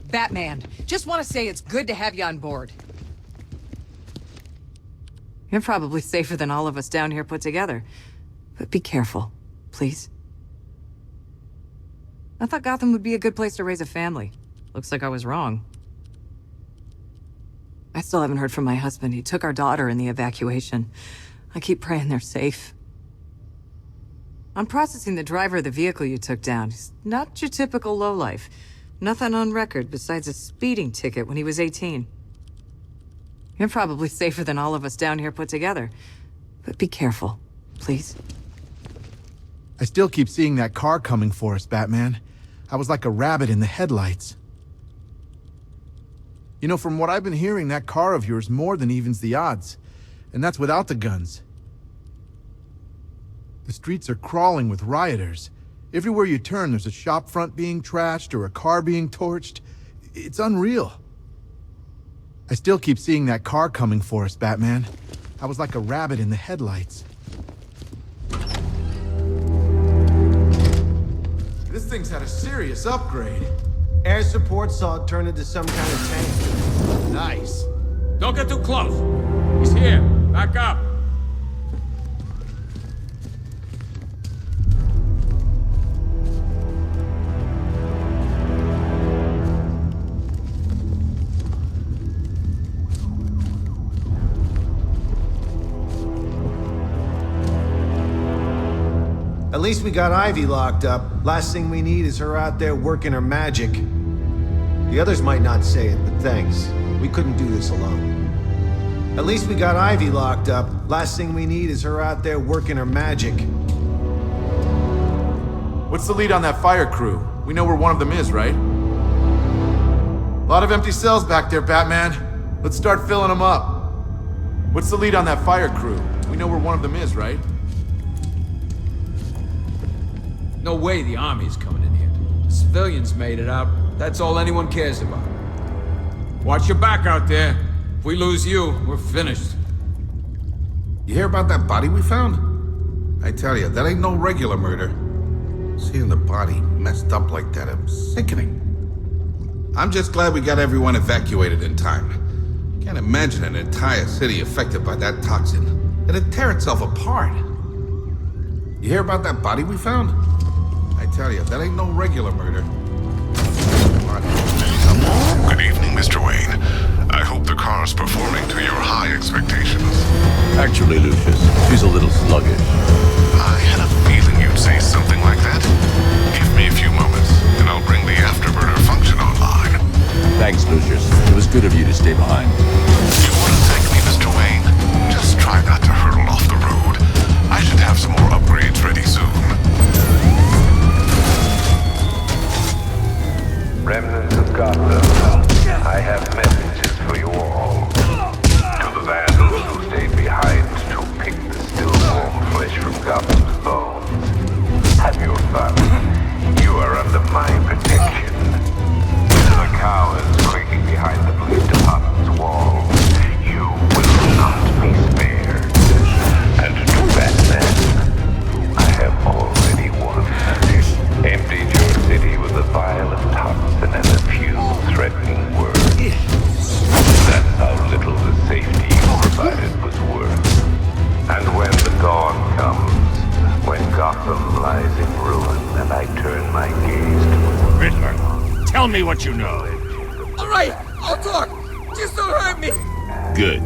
Batman, just want to say it's good to have you on board. You're probably safer than all of us down here put together. But be careful, please. I thought Gotham would be a good place to raise a family. Looks like I was wrong. I still haven't heard from my husband. He took our daughter in the evacuation. I keep praying they're safe. I'm processing the driver of the vehicle you took down. He's not your typical lowlife. Nothing on record besides a speeding ticket when he was 18. You're probably safer than all of us down here put together. But be careful, please. I still keep seeing that car coming for us, Batman. I was like a rabbit in the headlights. You know, from what I've been hearing, that car of yours more than evens the odds. And that's without the guns. The streets are crawling with rioters. Everywhere you turn, there's a shop front being trashed or a car being torched. It's unreal. I still keep seeing that car coming for us, Batman. I was like a rabbit in the headlights. This thing's had a serious upgrade. Air support saw it turn into some kind of tank. Nice. Don't get too close. He's here. Back up. At least we got Ivy locked up. Last thing we need is her out there working her magic. The others might not say it, but thanks. We couldn't do this alone. At least we got Ivy locked up. Last thing we need is her out there working her magic. What's the lead on that fire crew? We know where one of them is, right? A lot of empty cells back there, Batman. Let's start filling them up. What's the lead on that fire crew? We know where one of them is, right? No way the army's coming in here. The civilians made it out. That's all anyone cares about. Watch your back out there. If we lose you, we're finished. You hear about that body we found? I tell you, that ain't no regular murder. Seeing the body messed up like that, I'm sickening. I'm just glad we got everyone evacuated in time. Can't imagine an entire city affected by that toxin. It'd tear itself apart. You hear about that body we found? I tell you, that ain't no regular murder. Good evening, Mr. Wayne. I hope the car's performing to your high expectations. Actually, Lucius, she's a little sluggish. I had a feeling you'd say something like that. Give me a few moments, and I'll bring the afterburner function online. Thanks, Lucius. It was good of you to stay behind. You want to thank me, Mr. Wayne? Just try not to hurtle off the road. I should have some more upgrades ready soon. Remnants of Gotham, I have messages for you all. To the vandals who stayed behind to pick the still warm flesh from Gotham's bones. Have your fun. You are under my protection. To the cowards quaking behind the police department's walls, you will not be spared. And to Batman, I have already won. Emptied your city with a vial of toxin and a few threatening words. That's how little the safety you provided was worth. And when the dawn comes, when Gotham lies in ruin and I turn my gaze to Riddler, tell me what you know. All right, I'll talk. Just don't hurt me. Good.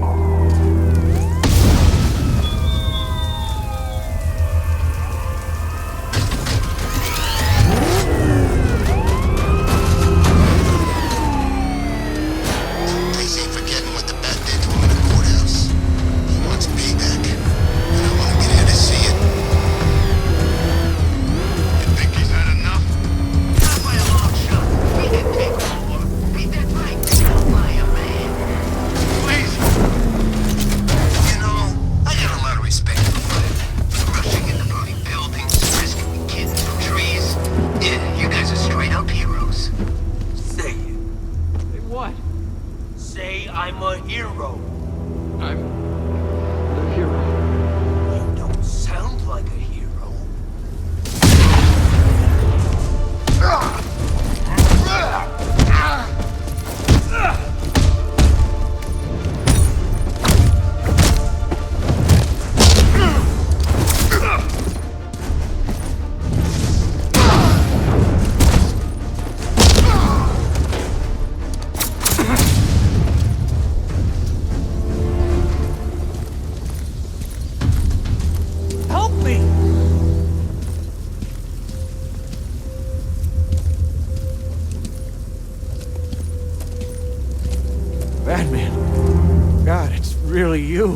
Batman. God, it's really you.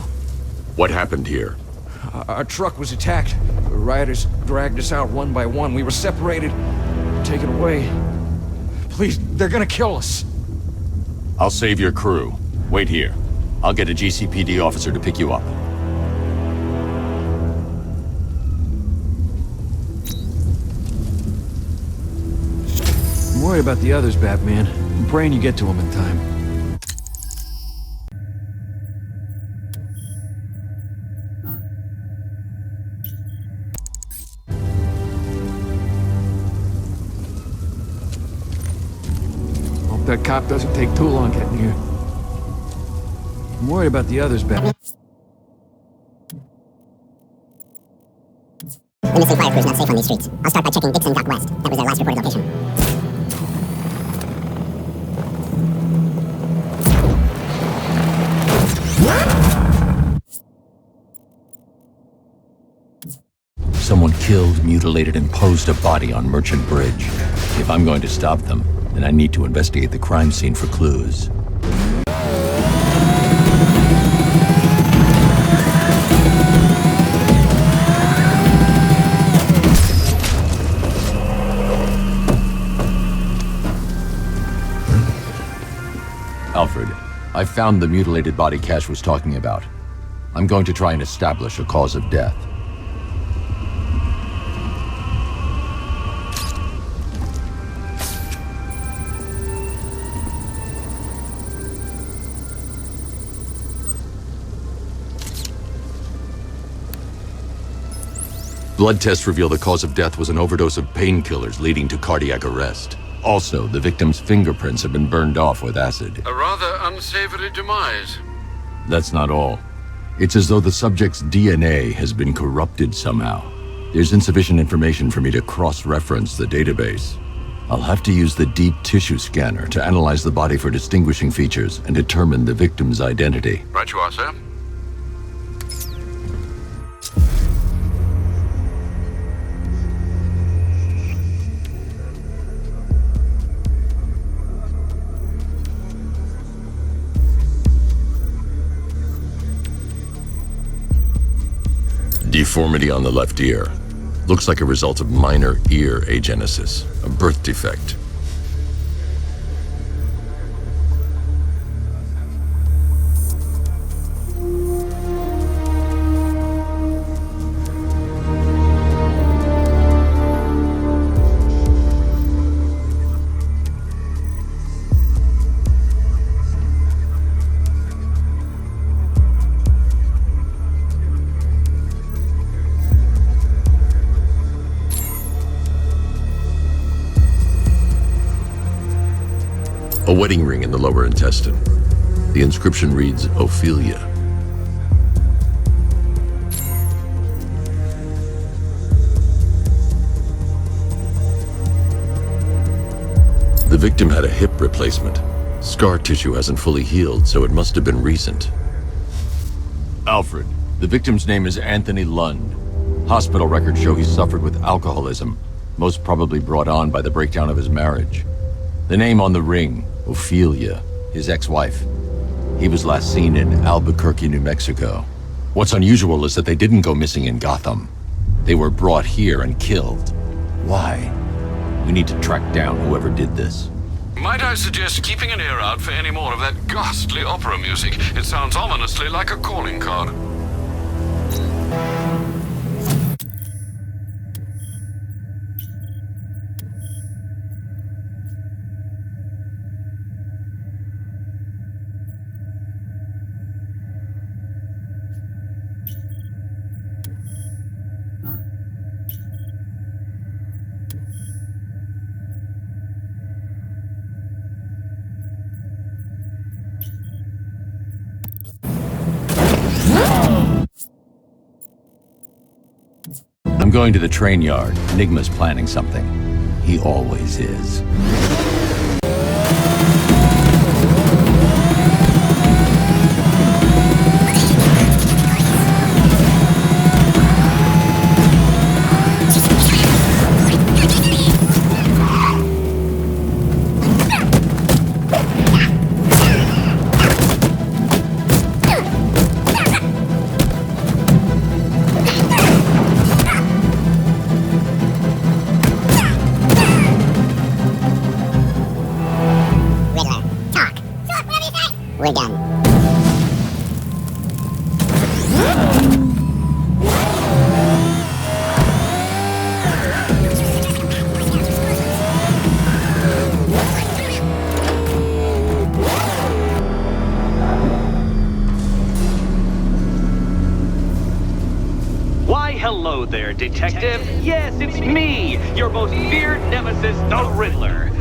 What happened here? Our truck was attacked. The rioters dragged us out one by one. We were separated, taken away. Please, they're gonna kill us. I'll save your crew. Wait here. I'll get a GCPD officer to pick you up. I'm worried about the others, Batman. I'm praying you get to them in time. Hope that cop doesn't take too long getting here. I'm worried about the others, Batman. The missing fire crew's not safe on these streets. I'll start by checking Dixon Dock West. That was their last reported location. Someone killed, mutilated, and posed a body on Merchant Bridge. If I'm going to stop them, then I need to investigate the crime scene for clues. Alfred, I found the mutilated body Cash was talking about. I'm going to try and establish a cause of death. Blood tests reveal the cause of death was an overdose of painkillers leading to cardiac arrest. Also, the victim's fingerprints have been burned off with acid. A rather unsavory demise. That's not all. It's as though the subject's DNA has been corrupted somehow. There's insufficient information for me to cross-reference the database. I'll have to use the deep tissue scanner to analyze the body for distinguishing features and determine the victim's identity. Right you are, sir. Deformity on the left ear. Looks like a result of minor ear agenesis, a birth defect. A wedding ring in the lower intestine. The inscription reads, Ophelia. The victim had a hip replacement. Scar tissue hasn't fully healed, so it must have been recent. Alfred, the victim's name is Anthony Lund. Hospital records show he suffered with alcoholism, most probably brought on by the breakdown of his marriage. The name on the ring, Ophelia, his ex-wife. He was last seen in Albuquerque, New Mexico. What's unusual is that they didn't go missing in Gotham. They were brought here and killed. Why? We need to track down whoever did this. Might I suggest keeping an ear out for any more of that ghastly opera music? It sounds ominously like a calling card. I'm going to the train yard. Enigma's planning something. He always is. Detective. Yes, it's me, your most feared nemesis, the Riddler.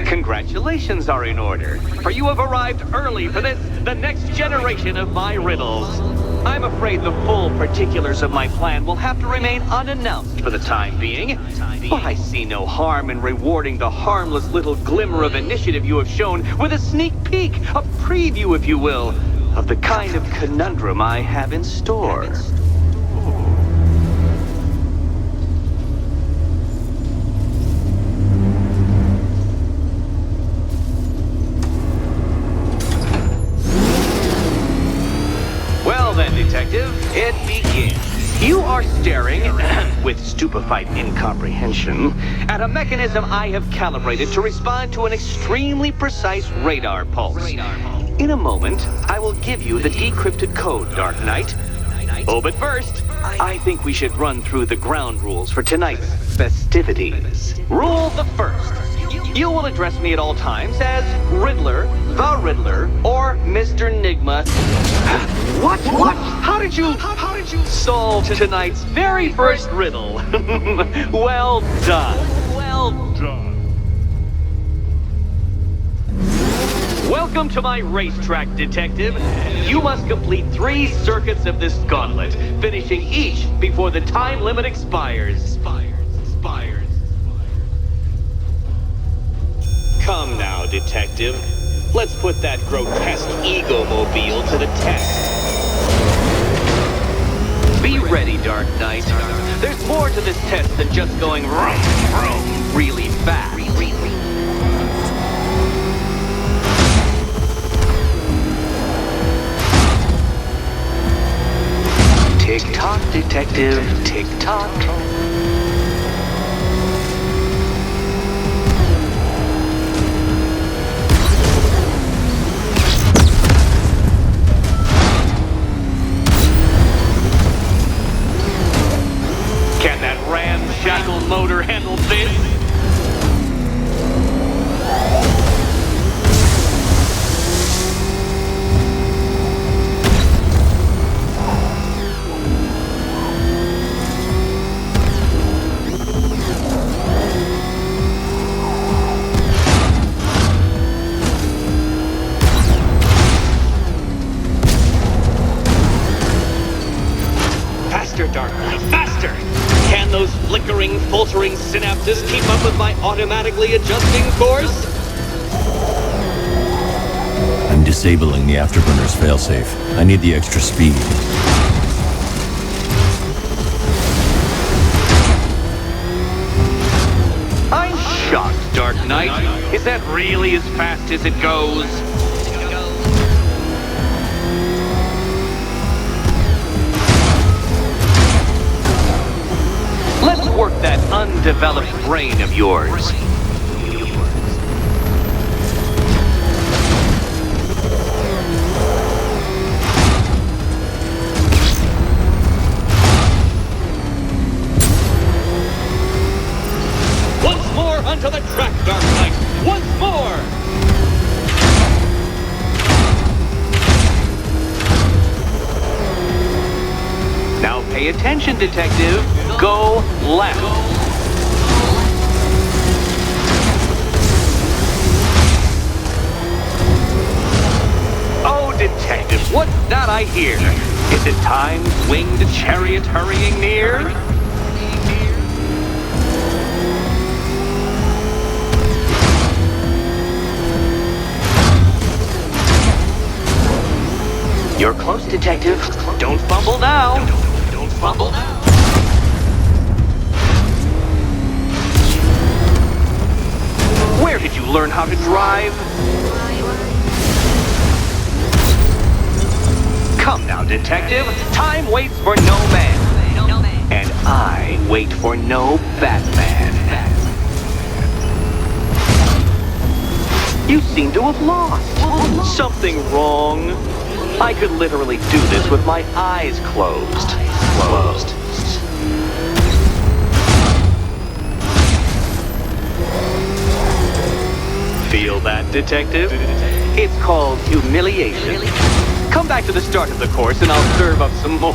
Congratulations are in order, for you have arrived early for this, the next generation of my riddles. I'm afraid the full particulars of my plan will have to remain unannounced for the time being, but I see no harm in rewarding the harmless little glimmer of initiative you have shown with a sneak peek, a preview, if you will, of the kind of conundrum I have in store. Well then, Detective, it begins. You are staring, with stupefied incomprehension, at a mechanism I have calibrated to respond to an extremely precise radar pulse. In a moment, I will give you the decrypted code, Dark Knight. Oh, but first, I think we should run through the ground rules for tonight's festivities. Rule the first. You will address me at all times as Riddler, the Riddler, or Mr. Nigma. What? How did you solve tonight's very first riddle? Well done. Well done. Welcome to my racetrack, Detective. You must complete 3 circuits of this gauntlet, finishing each before the time limit expires. Come now, Detective. Let's put that grotesque ego-mobile to the test. Be ready, Dark Knight. There's more to this test than just going vroom, vroom, really fast. Tick-tock, Detective, tick-tock. Can that ramshackle motor handle this? Dark Knight, faster! Can those flickering, faltering synapses keep up with my automatically adjusting course? I'm disabling the afterburner's failsafe. I need the extra speed. I'm shocked, Dark Knight. Is that really as fast as it goes? Let's work that undeveloped brain of yours. Once more onto the track, Dark Knight. Once more! Now pay attention, Detective. Go left. Oh, Detective, what's that I hear? Is it time's winged chariot hurrying near? You're close, Detective. Don't fumble now. Don't fumble now. Where did you learn how to drive? Come now, Detective. Time waits for no man. And I wait for no Batman. You seem to have lost. Something wrong? I could literally do this with my eyes closed. Feel that, Detective? It's called humiliation. Come back to the start of the course and I'll serve up some more.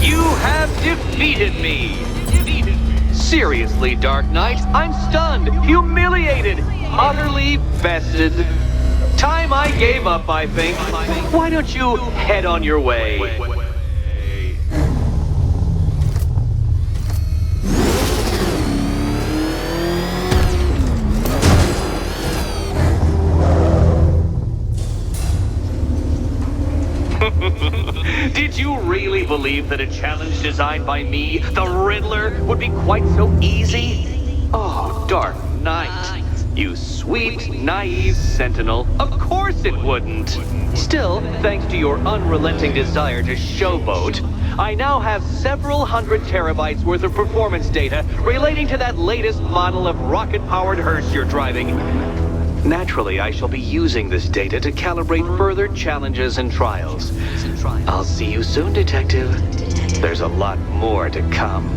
You have defeated me! Seriously, Dark Knight, I'm stunned, humiliated, utterly bested. Time I gave up, I think. Why don't you head on your way? Did you really believe that a challenge designed by me, the Riddler, would be quite so easy? Oh, Dark Knight. You sweet, naive sentinel. Of course it wouldn't. Still, thanks to your unrelenting desire to showboat, I now have several hundred terabytes worth of performance data relating to that latest model of rocket-powered hearse you're driving. Naturally, I shall be using this data to calibrate further challenges and trials. I'll see you soon, Detective. There's a lot more to come.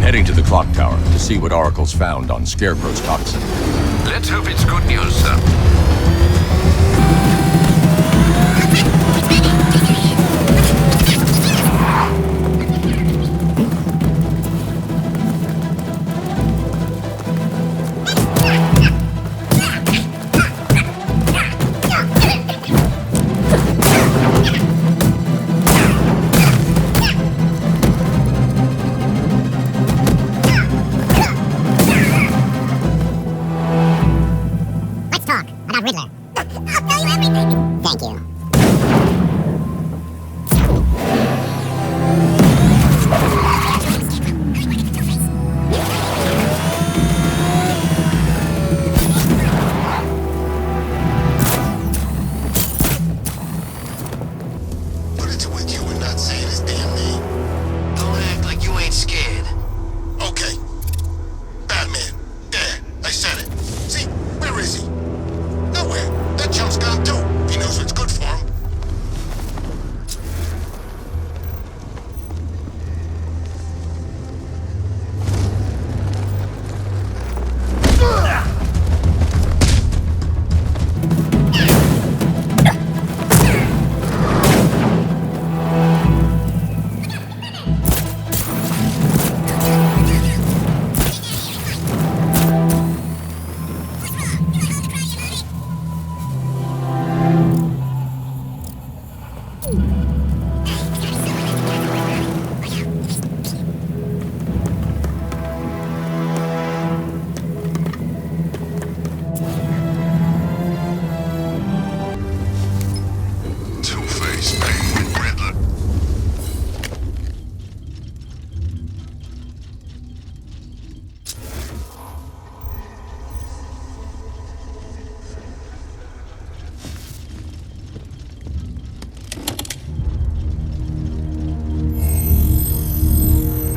Heading to the clock tower to see what Oracle's found on Scarecrow's toxin. Let's hope it's good news, sir. Riddler. I'll tell you everything. Thank you. Put it to with you and not saying his damn name. Don't act like you ain't scared. Okay. Batman. There. I said it. See? Where is he? Nowhere. That chump's gone too. He knows what's good for him.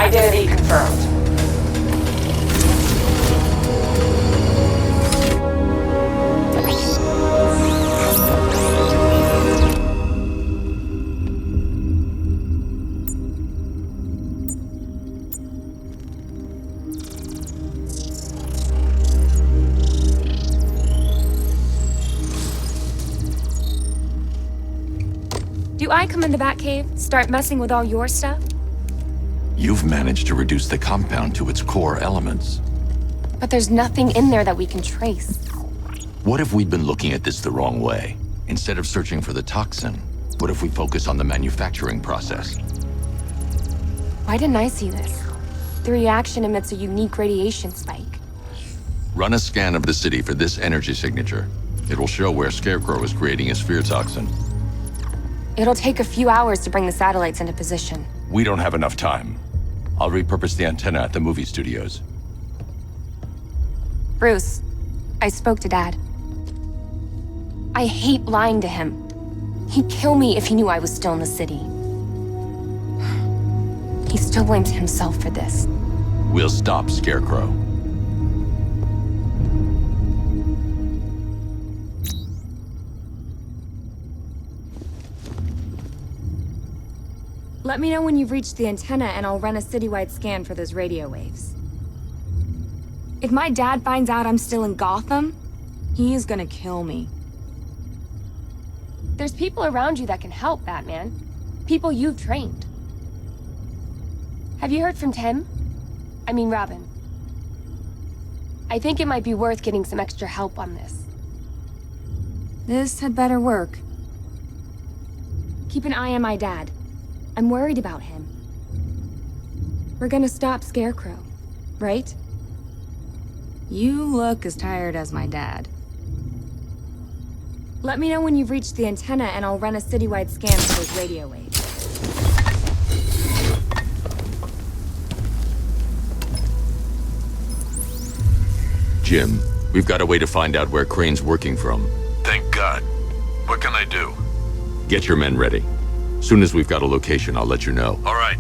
Identity confirmed. Do I come in the Batcave, start messing with all your stuff? You've managed to reduce the compound to its core elements. But there's nothing in there that we can trace. What if we'd been looking at this the wrong way? Instead of searching for the toxin, what if we focus on the manufacturing process? Why didn't I see this? The reaction emits a unique radiation spike. Run a scan of the city for this energy signature. It will show where Scarecrow is creating his fear toxin. It'll take a few hours to bring the satellites into position. We don't have enough time. I'll repurpose the antenna at the movie studios. Bruce, I spoke to Dad. I hate lying to him. He'd kill me if he knew I was still in the city. He still blames himself for this. We'll stop Scarecrow. Let me know when you've reached the antenna and I'll run a citywide scan for those radio waves. If my dad finds out I'm still in Gotham, he is gonna kill me. There's people around you that can help, Batman. People you've trained. Have you heard from Tim? I mean, Robin. I think it might be worth getting some extra help on this. This had better work. Keep an eye on my dad. I'm worried about him. We're gonna stop Scarecrow, right? You look as tired as my dad. Let me know when you've reached the antenna and I'll run a citywide scan for those radio waves. Jim, we've got a way to find out where Crane's working from. Thank God. What can I do? Get your men ready. Soon as we've got a location, I'll let you know. All right.